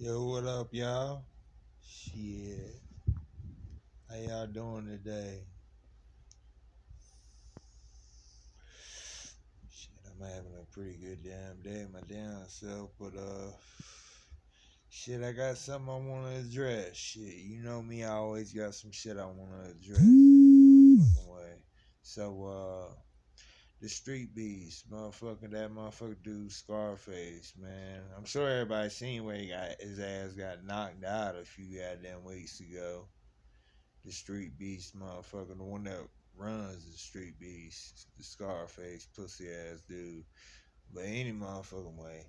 Yo, what up, y'all? Shit. How y'all doing today? Shit, I'm having a pretty good damn day, my damn self, but shit, I got something I wanna address. Shit, you know me, I always got some shit I wanna address in a motherfucking way. So, the street beast, motherfucker, that motherfucker dude Scarface, man. I'm sure everybody seen where he got his ass got knocked out a few goddamn weeks ago. The street beast motherfucker, the one that runs the street beast, the Scarface pussy ass dude. But any motherfucking way,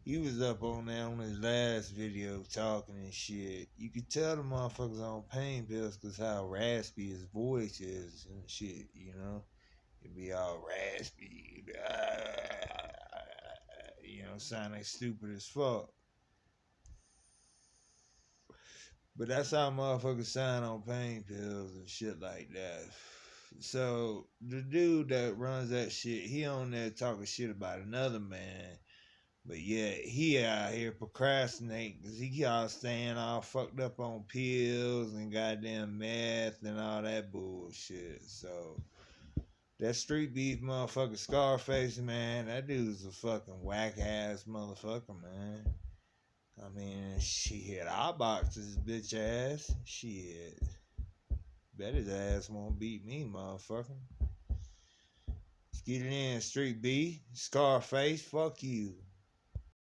he was up on there on his last video talking and shit. You could tell the motherfuckers on pain pills because how raspy his voice is and shit, you know? It'd be all raspy, sound like stupid as fuck. But that's how motherfuckers sound on pain pills and shit like that. So the dude that runs that shit, he on there talking shit about another man. But yeah, he out here procrastinating because he all staying all fucked up on pills and goddamn meth and all that bullshit. So that street beef motherfucker Scarface, man, that dude's a fucking whack ass motherfucker, man. I mean, shit, I'll box his bitch ass. Shit. Bet his ass won't beat me, motherfucker. Let's get it in, Street B. Scarface, fuck you.